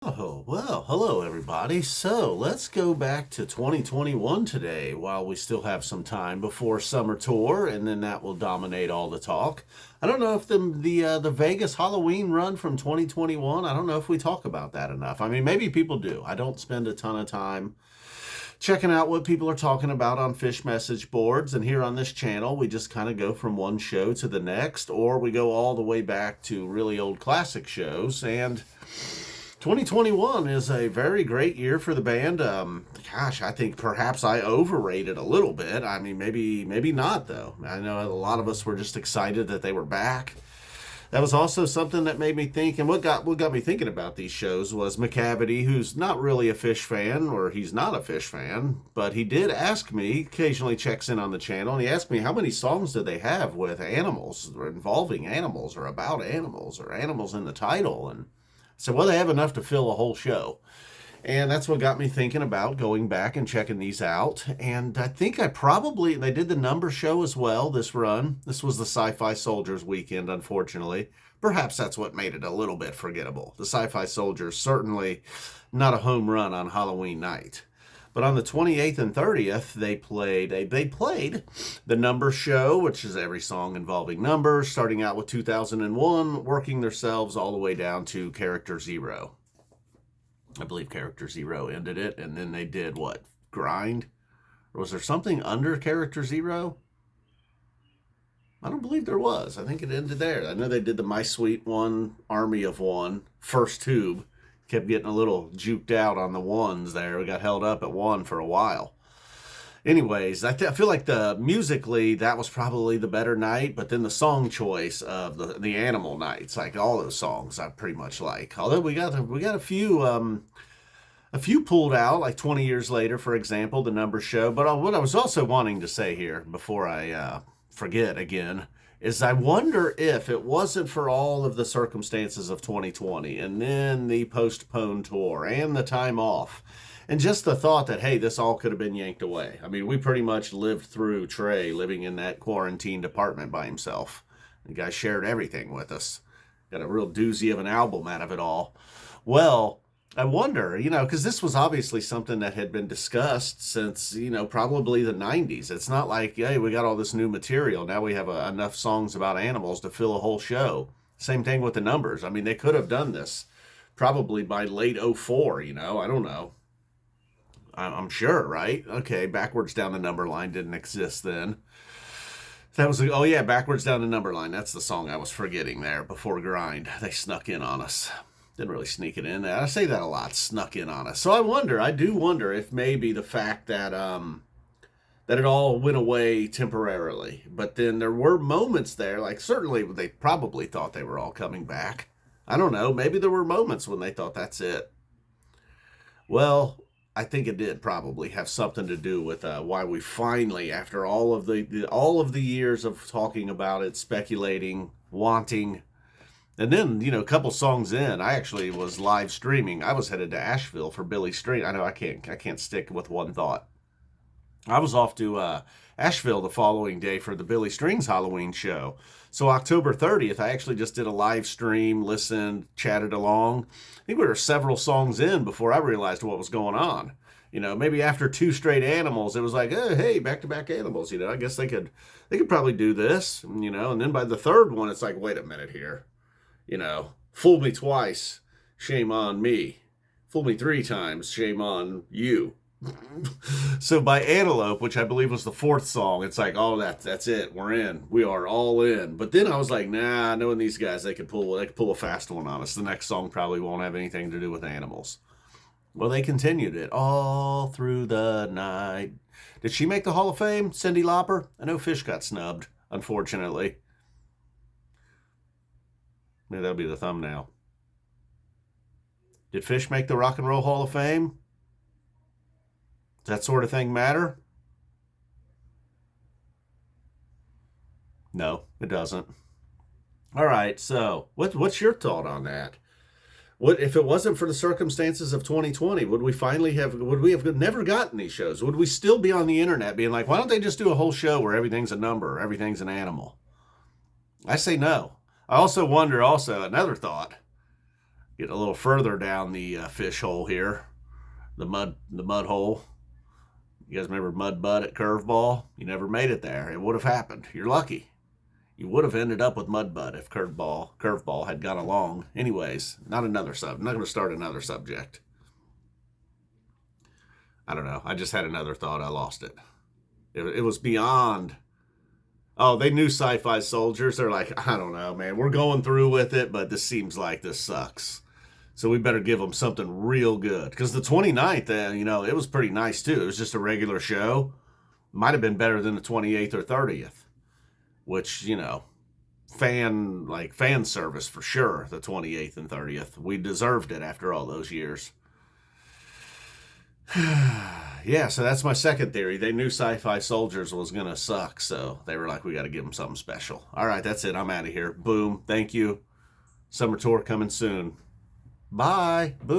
Oh, well, hello everybody. So let's go back to 2021 today while we still have some time before summer tour, and then that will dominate all the talk. I don't know if the Vegas Halloween run from 2021, I don't know if we talk about that enough. I mean, maybe people do. I don't spend a ton of time checking out what people are talking about on Phish message boards, and here on this channel, we just kind of go from one show to the next, or we go all the way back to really old classic shows. And 2021 is a very great year for the band. I think perhaps I overrated a little bit. I mean, maybe not though. I know a lot of us were just excited that they were back. That was also something that made me think, and what got me thinking about these shows was McCavity, who's not really a Phish fan, or he's not a Phish fan, but he did ask me, occasionally checks in on the channel, and he asked me how many songs did they have with animals, or involving animals, or about animals, or animals in the title, and so, well, they have enough to fill a whole show. And that's what got me thinking about going back and checking these out. And I think they did the number show as well this run. This was the Sci-Fi Soldiers weekend, unfortunately. Perhaps that's what made it a little bit forgettable. The Sci-Fi Soldiers, certainly not a home run on Halloween night. But on the 28th and 30th, they played the number show, which is every song involving numbers, starting out with 2001, working themselves all the way down to Character Zero. I believe Character Zero ended it, and then they did what? Grind? Or was there something under Character Zero? I don't believe there was. I think it ended there. I know they did the My Sweet One, Army of One, first tube. Kept getting a little juked out on the ones there. We got held up at one for a while. Anyways, I feel like musically that was probably the better night, but then the song choice of the animal nights, like all those songs, I pretty much like. Although we got a few pulled out, like 20 years later, for example, the number show. But what I was also wanting to say here before I forget again is I wonder if it wasn't for all of the circumstances of 2020 and then the postponed tour and the time off and just the thought that, hey, this all could have been yanked away. I mean, we pretty much lived through Trey living in that quarantined apartment by himself. The guy shared everything with us. Got a real doozy of an album out of it all. Well, I wonder, because this was obviously something that had been discussed since, probably the 90s. It's not like, hey, we got all this new material. Now we have enough songs about animals to fill a whole show. Same thing with the numbers. I mean, they could have done this probably by late '04, I don't know. I'm sure, right? Okay, Backwards Down the Number Line didn't exist then. That was, oh yeah, Backwards Down the Number Line. That's the song I was forgetting there before Grind. They snuck in on us. Didn't really sneak it in. I say that a lot, snuck in on us. So I do wonder if maybe the fact that that it all went away temporarily, but then there were moments there, like certainly they probably thought they were all coming back. I don't know, maybe there were moments when they thought that's it. Well, I think it did probably have something to do with why we finally, after all of the years of talking about it, speculating, wanting, and then, a couple songs in, I actually was live streaming. I was headed to Asheville for Billy String. I know I can't stick with one thought. I was off to Asheville the following day for the Billy Strings Halloween show. So October 30th, I actually just did a live stream, listened, chatted along. I think we were several songs in before I realized what was going on. Maybe after two straight animals, it was like, oh, hey, back-to-back animals. I guess they could probably do this. And then by the third one, it's like, wait a minute here. Fooled me twice, shame on me. Fooled me three times, shame on you. So by Antelope, which I believe was the fourth song, it's like, oh, that's it. We're in. We are all in. But then I was like, nah, knowing these guys, they could pull a fast one on us. The next song probably won't have anything to do with animals. Well, they continued it all through the night. Did she make the Hall of Fame, Cyndi Lauper? I know Phish got snubbed, unfortunately. Maybe that'll be the thumbnail. Did Phish make the Rock and Roll Hall of Fame? Does that sort of thing matter? No, it doesn't. All right, so what's your thought on that? What if it wasn't for the circumstances of 2020? Would we have never gotten these shows? Would we still be on the internet being like, why don't they just do a whole show where everything's a number, or everything's an animal? I say no. I also wonder, another thought, Getting a little further down the fish hole here, the mud hole. You guys remember Mud Bud at Curveball? You never made it there. It would have happened. You're lucky. You would have ended up with Mud Bud if Curveball had gone along. Anyways, not I'm not going to start another subject. I don't know. I just had another thought. I lost it. It was beyond. Oh, they knew Sci-Fi Soldiers. They're like, I don't know, man. We're going through with it, but this seems like this sucks. So we better give them something real good. Because the 29th, it was pretty nice too. It was just a regular show. Might have been better than the 28th or 30th. Which, fan service for sure, the 28th and 30th. We deserved it after all those years. Yeah, so that's my second theory. They knew Sci-Fi Soldiers was going to suck, so they were like, we got to give them something special. All right, that's it. I'm out of here. Boom. Thank you. Summer tour coming soon. Bye. Boom.